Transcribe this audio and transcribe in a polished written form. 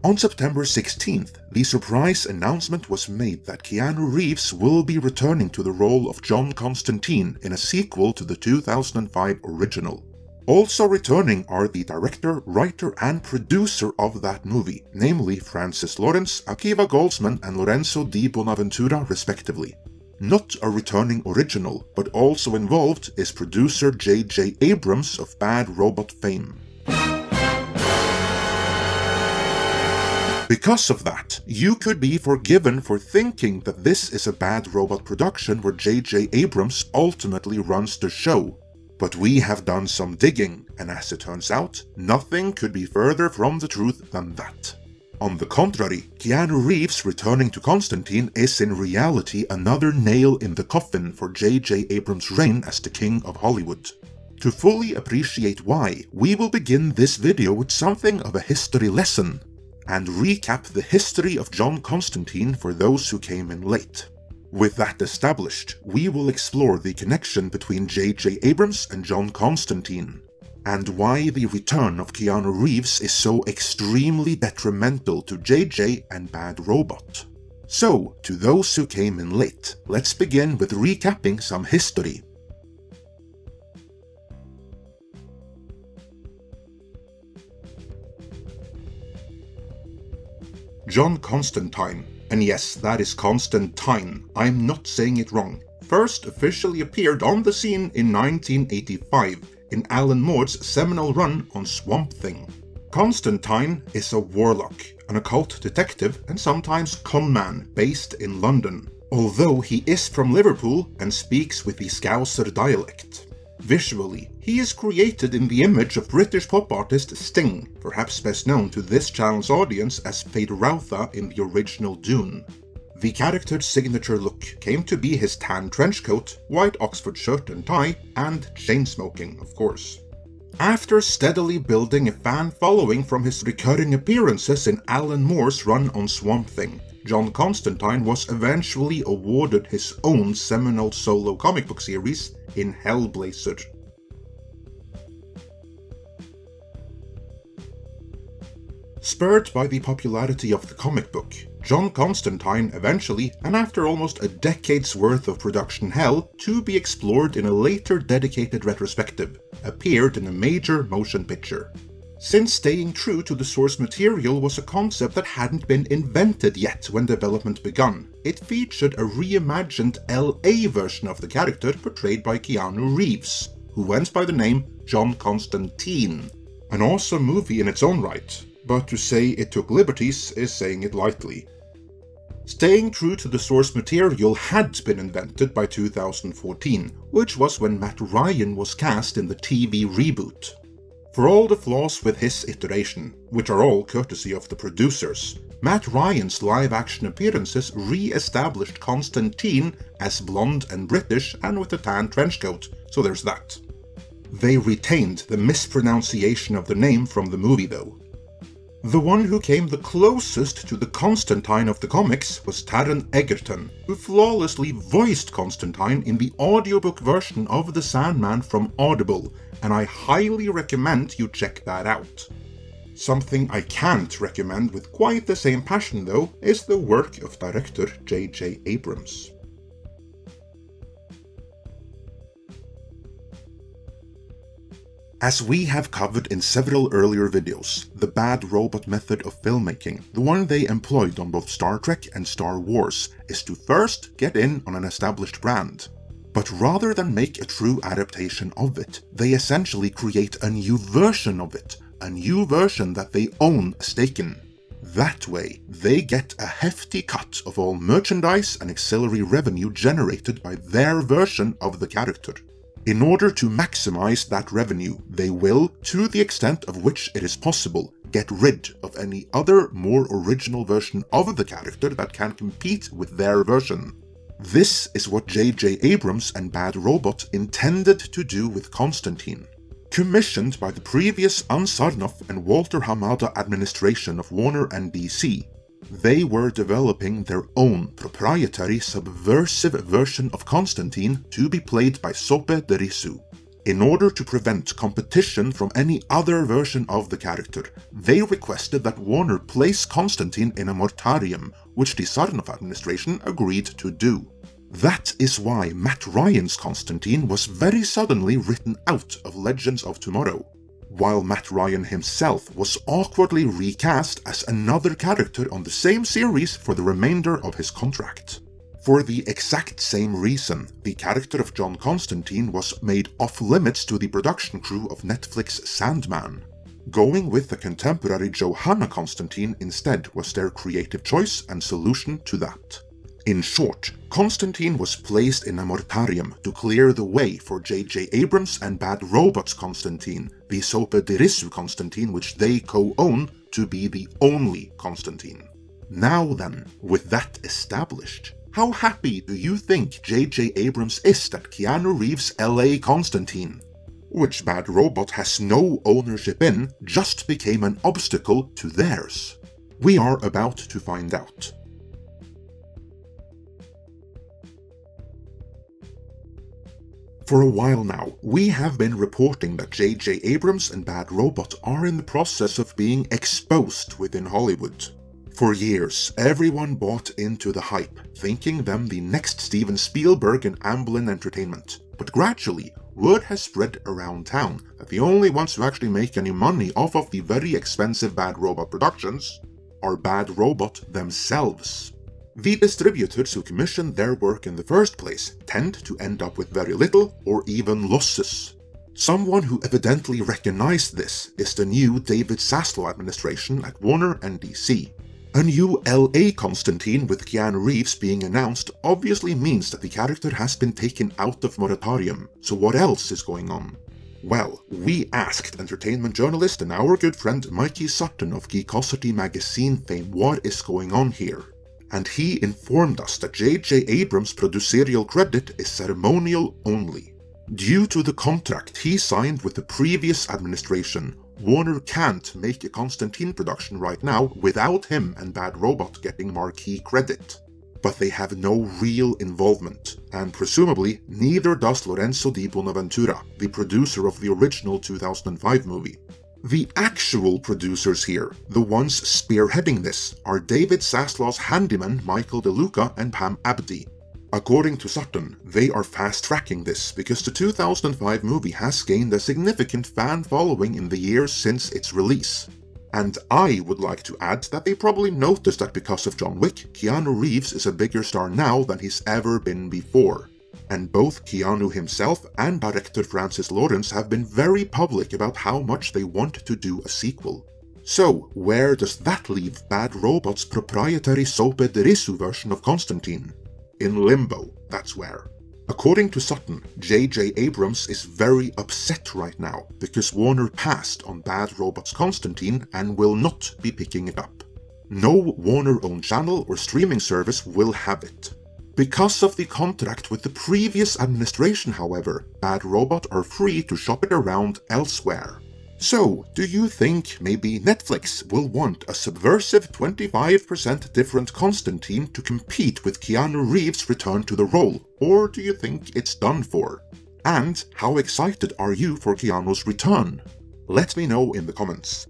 On September 16th, the surprise announcement was made that Keanu Reeves will be returning to the role of John Constantine in a sequel to the 2005 original. Also returning are the director, writer, and producer of that movie, namely Francis Lawrence, Akiva Goldsman, and Lorenzo di Bonaventura respectively. Not a returning original, but also involved is producer J.J. Abrams of Bad Robot fame. Because of that, you could be forgiven for thinking that this is a Bad Robot production where J.J. Abrams ultimately runs the show. But we have done some digging, and as it turns out, nothing could be further from the truth than that. On the contrary, Keanu Reeves returning to Constantine is in reality another nail in the coffin for J.J. Abrams' reign as the King of Hollywood. To fully appreciate why, we will begin this video with something of a history lesson, and recap the history of John Constantine for those who came in late. With that established, we will explore the connection between J.J. Abrams and John Constantine, and why the return of Keanu Reeves is so extremely detrimental to J.J. and Bad Robot. So, to those who came in late, let's begin with recapping some history. John Constantine, and yes, that is Constantine, I'm not saying it wrong, first officially appeared on the scene in 1985 in Alan Moore's seminal run on Swamp Thing. Constantine is a warlock, an occult detective and sometimes conman based in London, although he is from Liverpool and speaks with the Scouser dialect. Visually, he is created in the image of British pop artist Sting, perhaps best known to this channel's audience as Feyd-Rautha in the original Dune. The character's signature look came to be his tan trenchcoat, white Oxford shirt and tie, and chain-smoking, of course. After steadily building a fan following from his recurring appearances in Alan Moore's run on Swamp Thing, John Constantine was eventually awarded his own seminal solo comic book series in Hellblazer. Spurred by the popularity of the comic book, John Constantine eventually, and after almost a decade's worth of production hell to be explored in a later dedicated retrospective, appeared in a major motion picture. Since staying true to the source material was a concept that hadn't been invented yet when development begun, it featured a reimagined LA version of the character portrayed by Keanu Reeves, who went by the name John Constantine. An awesome movie in its own right, but to say it took liberties is saying it lightly. Staying true to the source material had been invented by 2014, which was when Matt Ryan was cast in the TV reboot. For all the flaws with his iteration, which are all courtesy of the producers, Matt Ryan's live-action appearances re-established Constantine as blonde and British and with a tan trenchcoat, so there's that. They retained the mispronunciation of the name from the movie though. The one who came the closest to the Constantine of the comics was Taron Egerton, who flawlessly voiced Constantine in the audiobook version of The Sandman from Audible, and I highly recommend you check that out. Something I can't recommend with quite the same passion though is the work of director J.J. Abrams. As we have covered in several earlier videos, the Bad Robot method of filmmaking, the one they employed on both Star Trek and Star Wars, is to first get in on an established brand. But rather than make a true adaptation of it, they essentially create a new version of it, a new version that they own a stake in. That way, they get a hefty cut of all merchandise and auxiliary revenue generated by their version of the character. In order to maximize that revenue, they will, to the extent of which it is possible, get rid of any other more original version of the character that can compete with their version. This is what J.J. Abrams and Bad Robot intended to do with Constantine. Commissioned by the previous Ansarnoff and Walter Hamada administration of Warner and DC, they were developing their own proprietary subversive version of Constantine to be played by Sope Derisu. In order to prevent competition from any other version of the character, they requested that Warner place Constantine in a mortarium, which the Sarnoff administration agreed to do. That is why Matt Ryan's Constantine was very suddenly written out of Legends of Tomorrow, while Matt Ryan himself was awkwardly recast as another character on the same series for the remainder of his contract. For the exact same reason, the character of John Constantine was made off-limits to the production crew of Netflix Sandman. Going with the contemporary Johanna Constantine instead was their creative choice and solution to that. In short, Constantine was placed in a mortarium to clear the way for J.J. Abrams and Bad Robot's Constantine, the Sope Dirisu Constantine which they co-own, to be the only Constantine. Now then, with that established, how happy do you think J.J. Abrams is that Keanu Reeves' LA Constantine, which Bad Robot has no ownership in, just became an obstacle to theirs? We are about to find out. For a while now, we have been reporting that J.J. Abrams and Bad Robot are in the process of being exposed within Hollywood. For years, everyone bought into the hype, thinking them the next Steven Spielberg in Amblin Entertainment. But gradually, word has spread around town that the only ones who actually make any money off of the very expensive Bad Robot productions are Bad Robot themselves. The distributors who commission their work in the first place tend to end up with very little or even losses. Someone who evidently recognized this is the new David Zaslav administration at Warner and DC. A new LA Constantine with Keanu Reeves being announced obviously means that the character has been taken out of moratorium, so what else is going on? Well, we asked entertainment journalist and our good friend Mikey Sutton of Geekosity magazine fame what is going on here. And he informed us that J.J. Abrams' producerial credit is ceremonial only. Due to the contract he signed with the previous administration, Warner can't make a Constantine production right now without him and Bad Robot getting marquee credit. But they have no real involvement, and presumably neither does Lorenzo Di Bonaventura, the producer of the original 2005 movie. The actual producers here, the ones spearheading this, are David Zaslav's handyman Michael DeLuca and Pam Abdi. According to Sutton, they are fast-tracking this because the 2005 movie has gained a significant fan following in the years since its release. And I would like to add that they probably noticed that because of John Wick, Keanu Reeves is a bigger star now than he's ever been before. And both Keanu himself and director Francis Lawrence have been very public about how much they want to do a sequel. So, where does that leave Bad Robot's proprietary Sope Dirisu version of Constantine? In limbo, that's where. According to Sutton, J.J. Abrams is very upset right now because Warner passed on Bad Robot's Constantine and will not be picking it up. No Warner-owned channel or streaming service will have it. Because of the contract with the previous administration, however, Bad Robot are free to shop it around elsewhere. So, do you think maybe Netflix will want a subversive 25% different Constantine to compete with Keanu Reeves' return to the role, or do you think it's done for? And how excited are you for Keanu's return? Let me know in the comments.